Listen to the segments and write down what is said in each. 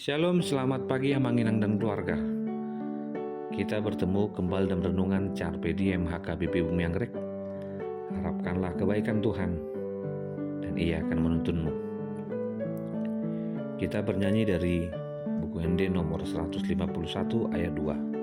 Shalom, selamat pagi Amanginang dan keluarga. Kita bertemu kembali dalam renungan Carpe Diem HKBP Bumi Anggrek. Harapkanlah kebaikan Tuhan dan Ia akan menuntunmu. Kita bernyanyi dari buku ND nomor 151 ayat 2.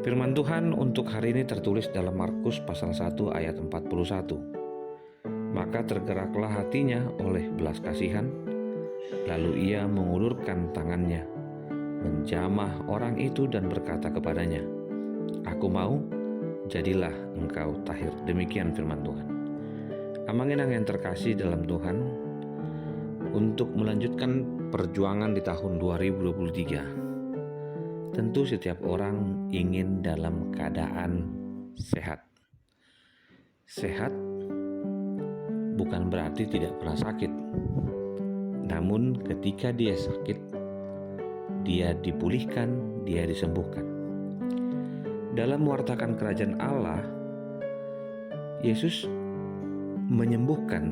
Firman Tuhan untuk hari ini tertulis dalam Markus pasal 1 ayat 41. Maka tergeraklah hatinya oleh belas kasihan, lalu ia mengulurkan tangannya, menjamah orang itu dan berkata kepadanya, "Aku mau, jadilah engkau tahir." Demikian firman Tuhan. Amanginang yang terkasih dalam Tuhan, untuk melanjutkan perjuangan di tahun 2023, tentu setiap orang ingin dalam keadaan sehat. Sehat bukan berarti tidak pernah sakit. Namun ketika dia sakit, dia dipulihkan, dia disembuhkan. Dalam mewartakan kerajaan Allah, Yesus menyembuhkan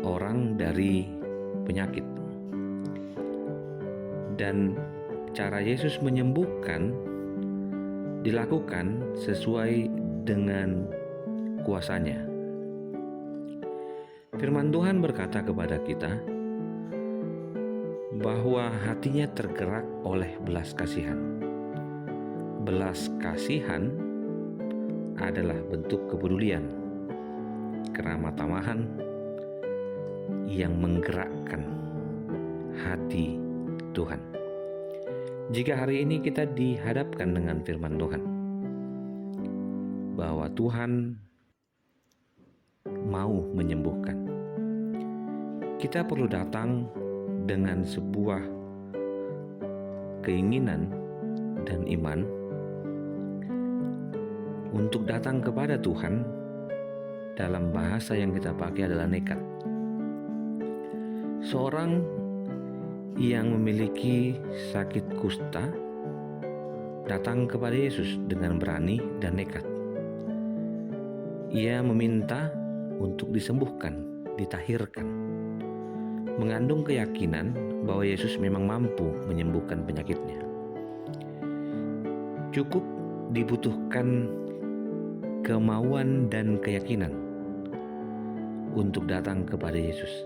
orang dari penyakit. Dan cara Yesus menyembuhkan dilakukan sesuai dengan kuasanya. Firman Tuhan berkata kepada kita bahwa hatinya tergerak oleh belas kasihan. Belas kasihan adalah bentuk kepedulian, keramah tamahan yang menggerakkan hati Tuhan. Jika hari ini kita dihadapkan dengan firman Tuhan bahwa Tuhan mau menyembuhkan, kita perlu datang dengan sebuah keinginan dan iman untuk datang kepada Tuhan. Dalam bahasa yang kita pakai adalah nekat. Seorang yang memiliki sakit kusta datang kepada Yesus dengan berani dan nekat. Ia meminta untuk disembuhkan, ditahirkan, mengandung keyakinan bahwa Yesus memang mampu menyembuhkan penyakitnya. Cukup dibutuhkan kemauan dan keyakinan untuk datang kepada Yesus.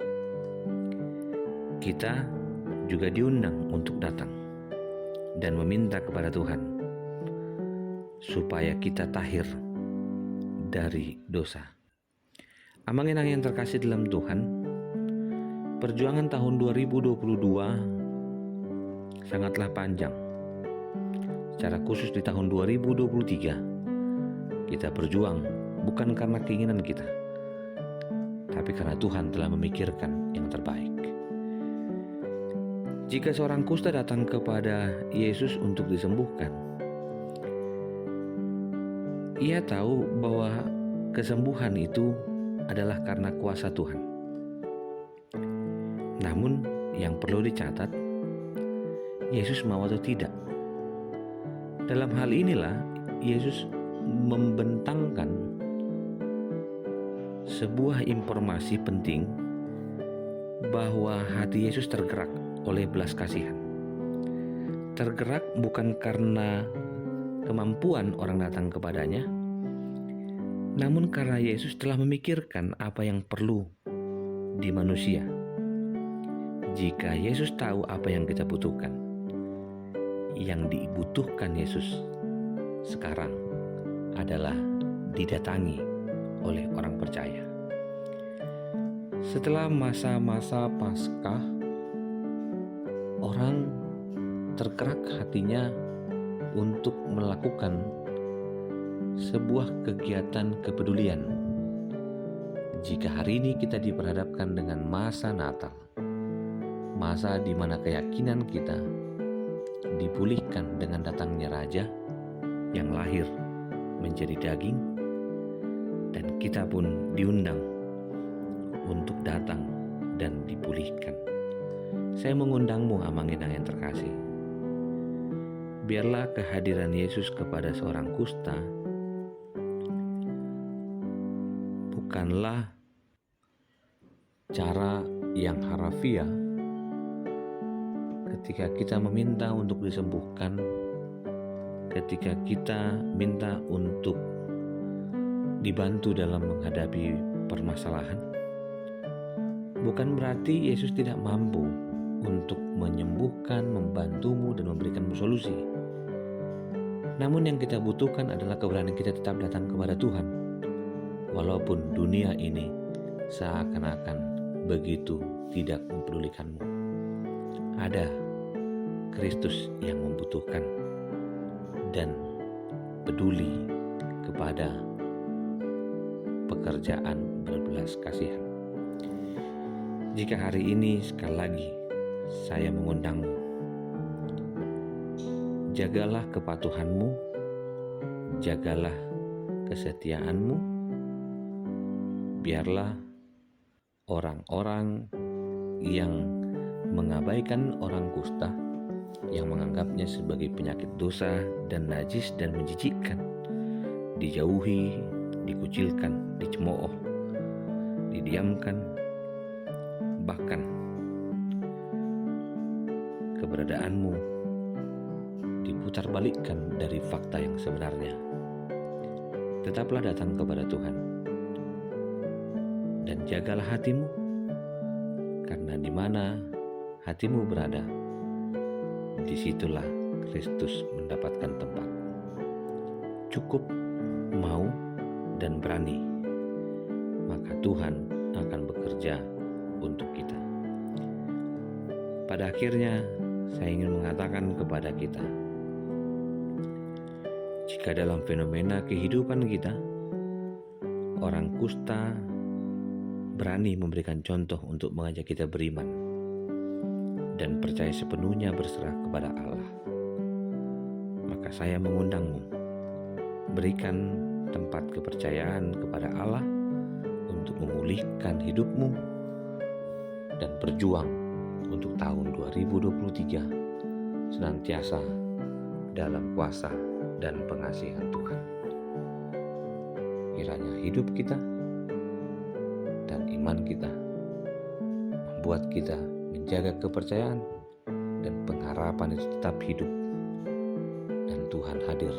Kita juga diundang untuk datang dan meminta kepada Tuhan supaya kita tahir dari dosa. Amanginang yang terkasih dalam Tuhan, perjuangan tahun 2022 sangatlah panjang. Secara khusus di tahun 2023, kita berjuang bukan karena keinginan kita, tapi karena Tuhan telah memikirkan yang terbaik. Jika seorang kusta datang kepada Yesus untuk disembuhkan, ia tahu bahwa kesembuhan itu adalah karena kuasa Tuhan. Namun yang perlu dicatat, Yesus mau atau tidak. Dalam hal inilah Yesus membentangkan sebuah informasi penting bahwa hati Yesus tergerak oleh belas kasihan. Tergerak bukan karena kemampuan orang datang kepadanya, namun karena Yesus telah memikirkan apa yang perlu di manusia. Jika Yesus tahu apa yang kita butuhkan, yang dibutuhkan Yesus sekarang adalah didatangi oleh orang percaya. Setelah masa-masa Paskah, orang tergerak hatinya untuk melakukan sebuah kegiatan kepedulian. Jika hari ini kita diperhadapkan dengan masa Natal, masa di mana keyakinan kita dipulihkan dengan datangnya Raja yang lahir menjadi daging, dan kita pun diundang untuk datang dan dipulihkan. Saya mengundangmu, Amanginang yang terkasih. Biarlah kehadiran Yesus kepada seorang kusta bukanlah cara yang harafiah ketika kita meminta untuk disembuhkan, ketika kita minta untuk dibantu dalam menghadapi permasalahan. Bukan berarti Yesus tidak mampu untuk menyembuhkan, membantumu, dan memberikanmu solusi. Namun yang kita butuhkan adalah keberanian kita tetap datang kepada Tuhan, walaupun dunia ini seakan-akan begitu tidak mempedulikanmu. Ada Kristus yang membutuhkan dan peduli kepada pekerjaan berbelas kasihan. Jika hari ini sekali lagi saya mengundangmu, jagalah kepatuhanmu, jagalah kesetiaanmu, biarlah orang-orang yang mengabaikan orang kusta, yang menganggapnya sebagai penyakit dosa dan najis dan menjijikkan, dijauhi, dikucilkan, dicemooh, didiamkan, bahkan keberadaanmu diputarbalikkan dari fakta yang sebenarnya. Tetaplah datang kepada Tuhan dan jagalah hatimu, karena di mana hatimu berada, disitulah Kristus mendapatkan tempat. Cukup mau dan berani, maka Tuhan akan bekerja untuk kita. Pada akhirnya, saya ingin mengatakan kepada kita, jika dalam fenomena kehidupan kita, orang kusta berani memberikan contoh untuk mengajak kita beriman dan percaya sepenuhnya berserah kepada Allah, maka saya mengundangmu, berikan tempat kepercayaan kepada Allah untuk memulihkan hidupmu dan berjuang untuk tahun 2023 senantiasa dalam kuasa dan pengasihan Tuhan. Kiranya hidup kita dan iman kita membuat kita menjaga kepercayaan dan pengharapan itu tetap hidup, dan Tuhan hadir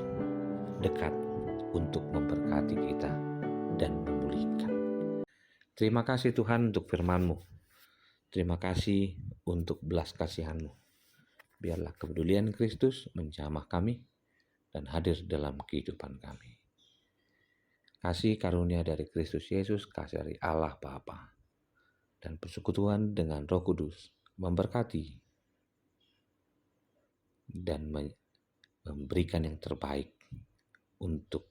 dekat untuk memberkati kita dan memulihkan. Terima kasih Tuhan untuk firman-Mu. Terima kasih untuk belas kasihan-Mu. Biarlah kepedulian Kristus menjamah kami dan hadir dalam kehidupan kami. Kasih karunia dari Kristus Yesus, kasih dari Allah Bapa, dan persekutuan dengan Roh Kudus memberkati dan memberikan yang terbaik untuk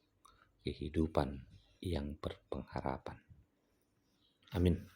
kehidupan yang berpengharapan. Amin.